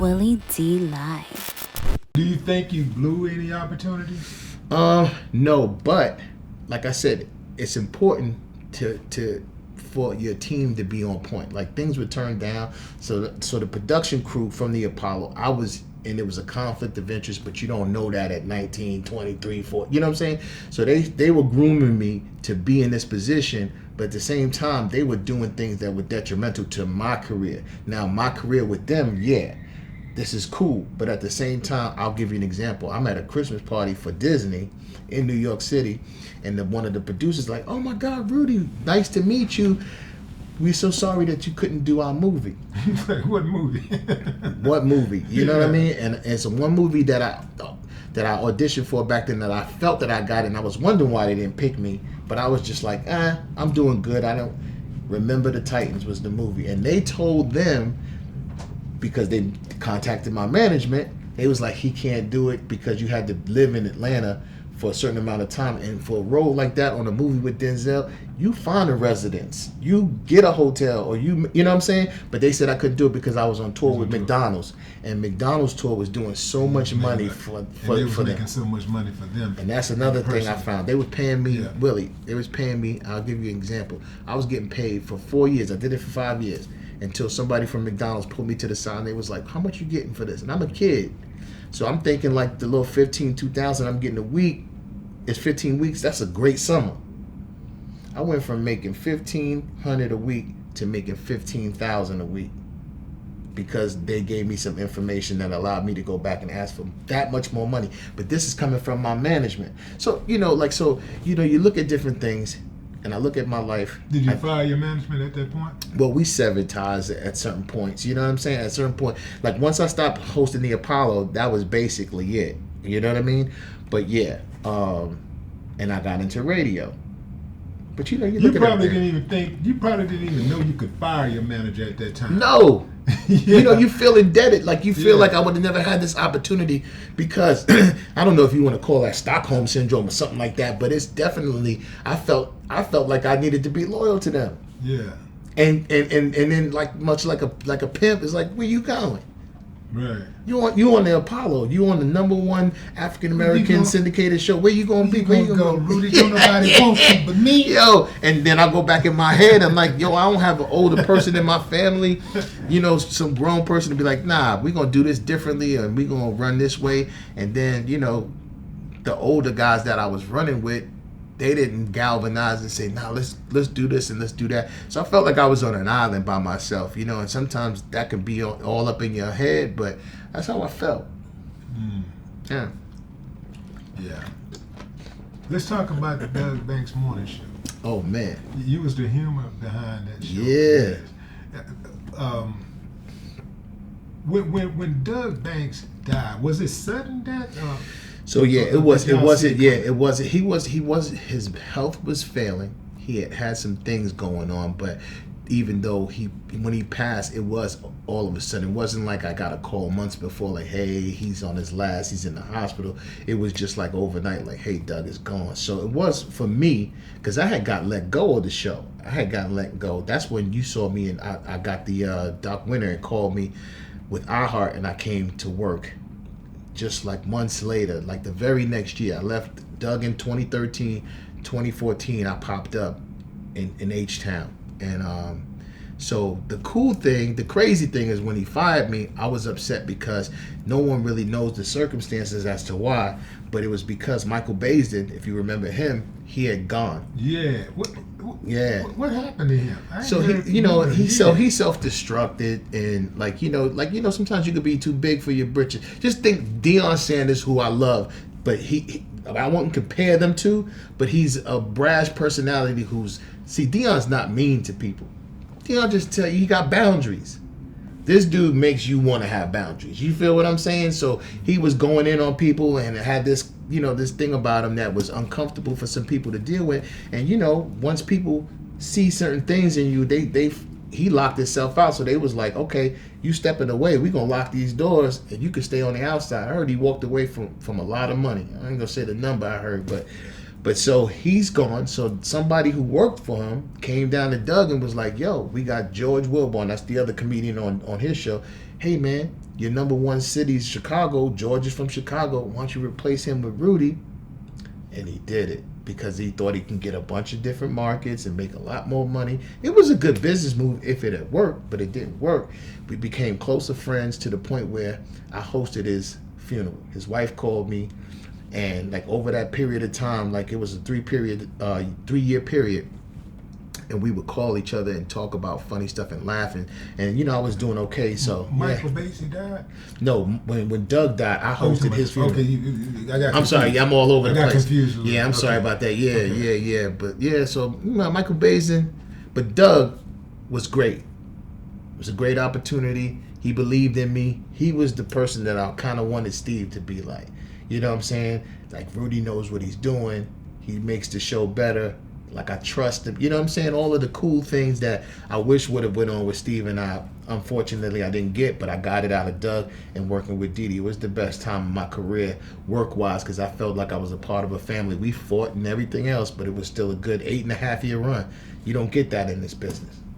Willie D Live. Do you think you blew any opportunities? No, but like I said, it's important to for your team to be on point. Like things were turned down, so the production crew from the Apollo, and it was a conflict of interest, but you don't know that at 19, 23, 4. You know what I'm saying? So they were grooming me to be in this position, but at the same time, they were doing things that were detrimental to my career. Now, my career with them, yeah, this is cool, but at the same time, I'll give you an example. I'm at a Christmas party for Disney in New York City, and one of the producers like, "Oh my God, Rudy, nice to meet you. We're so sorry that you couldn't do our movie." Like, what movie? What movie? You know what I mean? And it's one movie that I auditioned for back then that I felt that I got, and I was wondering why they didn't pick me. But I was just like, I'm doing good. I don't remember the Titans was the movie, and they told them because they contacted my management. They was like, he can't do it because you had to live in Atlanta for a certain amount of time, and for a role like that on a movie with Denzel, you find a residence, you get a hotel, or you know what I'm saying. But they said I couldn't do it because I was on tour with McDonald's, and McDonald's tour was doing so much money for making them. so much money for them. And that's another thing I found. They were paying me, Yeah. Willie. They was paying me. I'll give you an example. I was getting paid for 4 years. I did it for 5 years until somebody from McDonald's pulled me to the side. And they was like, "How much you getting for this?" And I'm a kid. So I'm thinking like the little 2,000 I'm getting a week is 15 weeks. That's a great summer. I went from making $1,500 a week to making $15,000 a week because they gave me some information that allowed me to go back and ask for that much more money. But this is coming from my management. So, you look at different things, and I look at my life. Did you fire your management at that point? Well, we severed ties at certain points. You know what I'm saying? At a certain point, like once I stopped hosting the Apollo, that was basically it. You know what I mean? But yeah, and I got into radio. But you probably didn't even know you could fire your manager at that time. No. Yeah. You feel indebted. Like you feel like I would have never had this opportunity because I don't know if you want to call that Stockholm syndrome or something like that, but it's definitely I felt like I needed to be loyal to them. Yeah. And then like much like a pimp is like, where you going? Right. You on the Apollo. You on the #1 African American syndicated show. Where you gonna be? Where you gonna go, Rudy? Don't nobody want you but me. Yo, and then I go back in my head. I'm like, yo, I don't have an older person in my family. Some grown person to be like, nah, we gonna do this differently, and we gonna run this way. And then the older guys that I was running with, they didn't galvanize and say, nah, let's do this and let's do that. So I felt like I was on an island by myself, and sometimes that can be all up in your head, but that's how I felt. Yeah. Yeah. Let's talk about the Doug Banks Morning Show. Oh, man. You was the humor behind that show. Yeah. When Doug Banks died, was it sudden death? So yeah, it wasn't. Yeah, it wasn't. His health was failing. He had some things going on, but even though when he passed, it was all of a sudden. It wasn't like I got a call months before, like, hey, he's on his last, he's in the hospital. It was just like overnight, like, hey, Doug is gone. So it was for me, because I had got let go of the show. I had gotten let go. That's when you saw me, and I got the Doc Winter and called me with iHeart, and I came to work. Just like months later, like the very next year, I left Doug in 2013, 2014, I popped up in H-Town. And so the crazy thing is when he fired me, I was upset because no one really knows the circumstances as to why, but it was because Michael Baisden, if you remember him, he had gone. Yeah. What happened to him? So he self-destructed, and sometimes you could be too big for your britches. Just think Deion Sanders, who I love, but I won't compare them to, but he's a brash personality Deion's not mean to people. Deion just tell you he got boundaries. This dude makes you want to have boundaries. You feel what I'm saying? So he was going in on people and had this, this thing about him that was uncomfortable for some people to deal with. And once people see certain things in you, he locked himself out. So they was like, okay, you stepping away, we gonna lock these doors and you can stay on the outside. I heard he walked away from a lot of money. I ain't gonna say the number I heard, But so he's gone. So somebody who worked for him came down to Doug and was like, "Yo, we got George Wilborn. That's the other comedian on his show. Hey man, your number one city is Chicago. George is from Chicago. Why don't you replace him with Rudy?" And he did it because he thought he can get a bunch of different markets and make a lot more money. It was a good business move if it had worked, but it didn't work. We became closer friends to the point where I hosted his funeral. His wife called me, and like over that period of time, like it was a 3-year period, and we would call each other and talk about funny stuff and laughing. And I was doing okay. So Michael Basie died? No, when Doug died, I hosted his funeral. Okay, I got. I'm sorry, I'm all over the place. I got confused. Yeah, I'm sorry about that. Yeah. But yeah, so Michael Basie, but Doug was great. It was a great opportunity. He believed in me. He was the person that I kind of wanted Steve to be like. You know what I'm saying? Like Rudy knows what he's doing. He makes the show better. Like I trust him. You know what I'm saying? All of the cool things that I wish would have went on with Steve and I. Unfortunately, I didn't get, but I got it out of Doug and working with Didi. It was the best time of my career work-wise because I felt like I was a part of a family. We fought and everything else, but it was still a good 8.5-year run. You don't get that in this business.